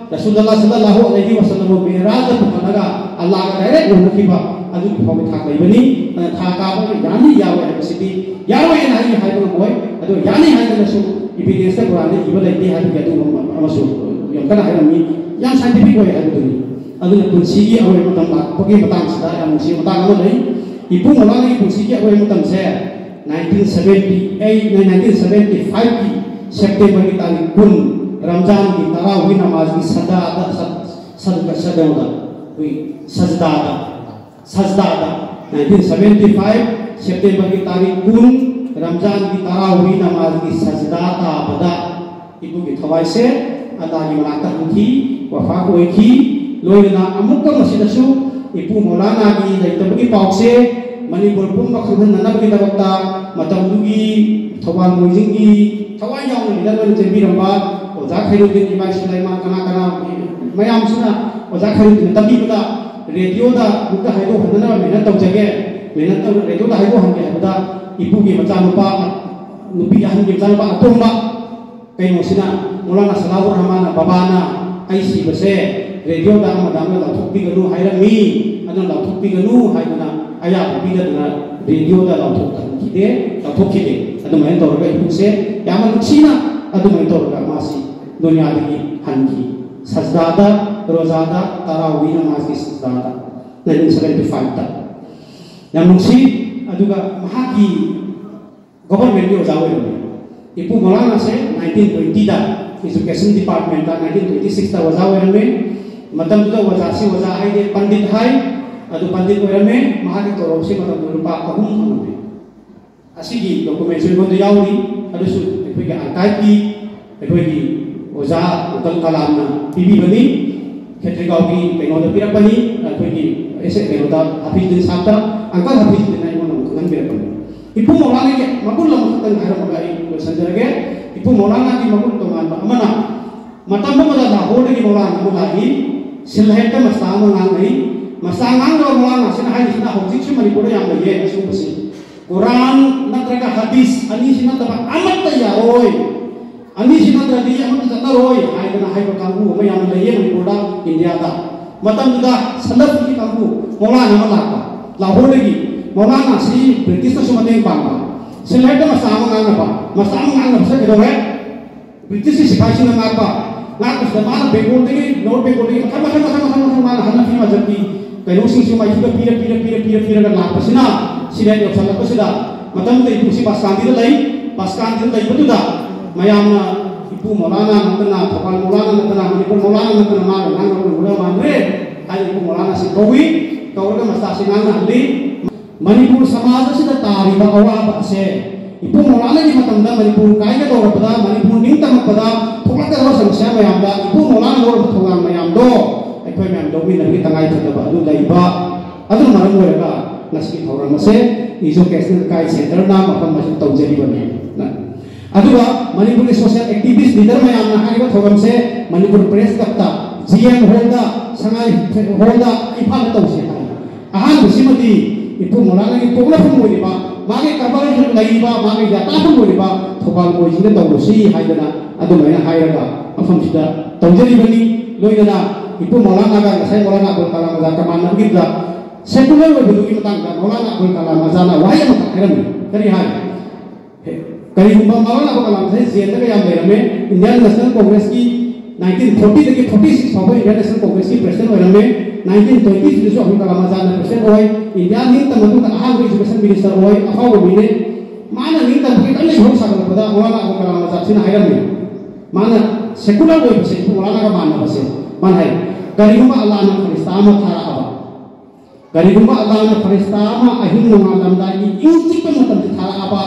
Rasulullah sallallahu alaihi wasallam miraj ko kanaga Allah ka direct no kiba adu ki phawi thak lai bani tha ka ba yani yawa ha sidi yawa ina hai hai ko boy adu yani hai na su evidence ta Quran ni iba lai ti hai ka du ma su yam kana hai mi yang scientific boy hai du ni adu na kunsi gi awe matam ba pagi matam sada yang si matam ma lai Ibu Maulana ki kunsi gi awe matam se 1978 1975 ki September ki tarikh kun Ramzan की तरावी नमाज की सजदा सजदा 1975 सितंबर की तारीख कुन रमजान की तरावी नमाज की सजदा बदा इबु की थवाई से अल्लाह की मलाकत हुई वफा को की लोयना अमुक मसीदसु इबु मौलाना की दैतब की पाक से मणिपुर पुम खंगन ननब की दबक्ता मतमुगी थवान मोजिंगी थवाई याव निदन जेबी रंबा Oza Khairuddin Imam Sulaiman kana mayam suna Oza Khairuddin tabi bada radio da buka haido hanana mena tau jage mena tau radio da haido hange bada ibu ki macha nupa nupi han ki macha nupa atomba kai mo sina Maulana Salawur Rahman babana ai si base radio da madam la thukpi ganu hairami ana la thukpi ganu hairana aya bi da radio da la thuk kide la thuk kide adu mai to ga ibu se yaman china adu mai to ga masi दुनिया की hunky सजदादा रोजादा तरावी नमाज की सजदादा 1975 तक यामुसी अदुगा महाकी government की ओजावे इपु मौलाना से 1920 दा education department दा 1926 दा ओजावे में मतम दुदा वजासी वजा है दे पंडित है अदु पंडित ओरे में महाकी तोरोब से मतम रुपा अहुम हनुमे असिगी डॉक्यूमेंट्स में तो यावरी अदुसु इपु के आर्काइव की इपु की ओजा उतल कलाम ना पीबी बनी खेत्रिगाव की पेनोदा पिरक बनी कोई की ऐसे पेनोदा हाफिज दिन साता अंकल हाफिज दिन आई मन खन पिरक बनी इपु मौलाना के मकुल लम खतन घर मगाई संजरगे इपु मौलाना की मकुल तो मान अमना मतम मदा लाहौर की मौलाना मुलाही सिलहेट मस्तांग ngang नहीं मस्तांग रो मौलाना सिना हाई सिना होजिक से मणिपुर याम लगे असु बसी कुरान नत्रगा हदीस अनि सिना तबा अमत तयारोय Ani sinatra dia amat jatna roy hai kana hai kamu mayam leye Manipur India ta matam juga salaf ki kamu Maulana malaka Lahore lagi Maulana si British na sumateng pangpa silhet na masama ngang sa kedore British si sipai sina ngapa ngapa sa mana Bengal lagi North Bengal lagi macam mana hana fi majati kayo sing sumai juga pira kan lapa sina sila yo salaf sila matam dai si paskan dia lai betul dah mayamna ipu Maulana nantana Thopal Maulana nantana Manipur Maulana nantana ma nang ro ro manre ai ipu Maulana si kowi kawra masta sinang ali Manipur samaj sida tariba awa ase ipu Maulana ni matamda Manipur kai ga dor pada Manipur ning tam pada thokla ka samsya mayam da ipu Maulana dor thongang mayam do ai mayam do mi nagi tangai thada adu daiba adu maram goraga nasi thorang mase educational kai center na mapam masu tawjari bani na aduga Manipur social activist leader mayam na hariba thogam se Manipur press kapta GM holda sangai holda iphal tawse ahan busimati ipu Maulana ni pogla phumoi ba mage kabar laiba mage jata phumoi ba thopal moi jine tawsi haidana adu maina hairaga afam sida tawjari bani loidana ipu Maulana ga sai Maulana ko kala maza kamana gidla secular we bedu matang da Maulana ko kala maza na waya mata kairam kari hai kari humba Maulana ko kala sai zen da yam merame Indian National Congress ki 1940 থেকে 46 সবাই Indian National Congress ki president merame 1920 diso ko kala maza na president hoy India ni tamatu ka ahal education minister hoy afaw bine mana ni ta ki alle ho sagala pada Maulana ko kala maza sina hairam mana secular we se Maulana ka mana base man hai kariguma Allah na faristama thara aba kariguma Allah na faristama ahin nunga lamda ni intik pa matam thara aba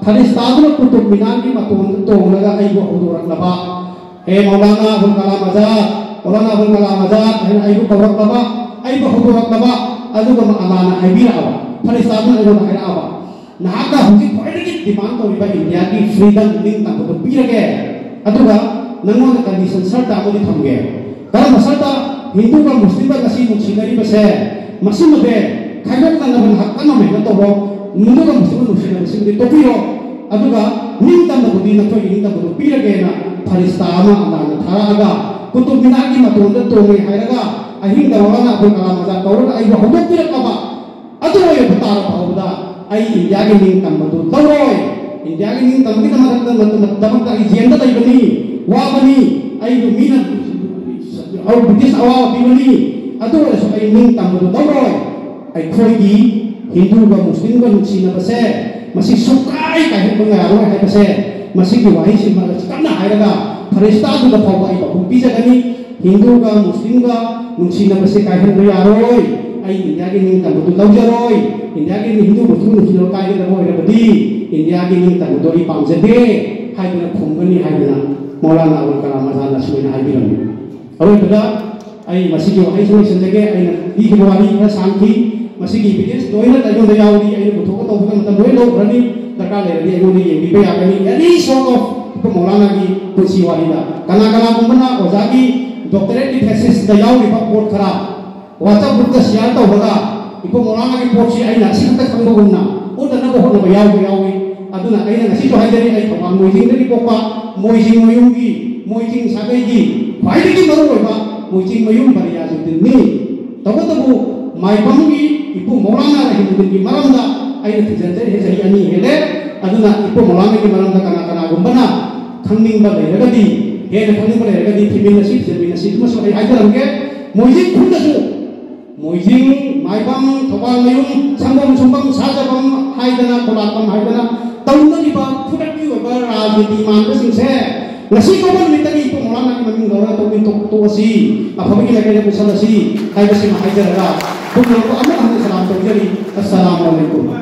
faristama kutub minar ki matun to laga ai bo hudurak laba he Maulana abul kalam azad Maulana abul kalam azad ai bo kawrak laba ai bo hudurak laba aduga ma Allah na aibira aba faristama ai bo haira aba naga huki khoi demand to riba India ki freedom ning ta ko pirage aduga nangona condition sarta mo ni thamge karena masalta Hindu ka Muslim ka kasi muksinari base masimode kaibat na naman hakkan na mehna to Hindu ka Muslim masimode to piro aduga nintam na budi na to nintam to pirage na faristama na tharaga kutub minagi matonda to ngai hairaga ahin dawana ko kala maza kawra ai ho dok pira kaba adu ye batar pauda ai India ke nintam to tawroi India ke nintam ki tamar tamar ta jenda tai bani wa bani ai mina और British आवा पिबनी अदो सो आई निंग तंबदो दौरोय आई खोइगी हिंदू ग मुस्लिम ग नुसिना बसे मसी सुकाई का हेब ngaरो hai base masi ki wahi si ma kana hairaga farista du da phawa ai ba pi jagani hindu ga muslim ga नुसिना बसे का हेब यारोय ai india gi ning tंबदो दौजरोय india gi hindu muslim नुसिना का ge दबो रे बदी india gi ning तंबदो ri pamjade hai na khumgani hai na Maulana Abul Kalam Azad na suina hai birami Aroy pada ai masih jo ai soi sendege ai di kewali na santi masih di evidence doina ta jo daya uri ai ko thoko to ko matam doi lo rani taka le ri ai ni ye bi ya kani any sort of ko Maulana ki kusi wali da kana kumbana ozagi doctorate thesis da yaw ri report khara wata butta sial to hoga ipo Maulana ki report si ai na si ta khangbo gumna o da na ko hono yaw aduna ai na si to hai dari ai pamang moijing dari popa moijing moyungi moijing sagai gi Faidi maru ba mujing mayum bariya judin ni tabu maipangi ipu Maulana rahi judin ki maramda ai na tijante he jari ani hele aduna ipu Maulana ki maramda kana gumbana khangning ba legadi he na khangning ba legadi thimin nasib mas ai ai daramge mujing khunda su mujing maipang thopal mayum sambam sumbam sajabam haidana kolakam haidana tauna ni ba phudaki ba rajniti man ba singse nasi ko ban mitagi ipu Maulana ki maming dora to bin to si apabagi lagi na kusala si kaya si mahajara ko ko amma salam to jari assalamu alaikum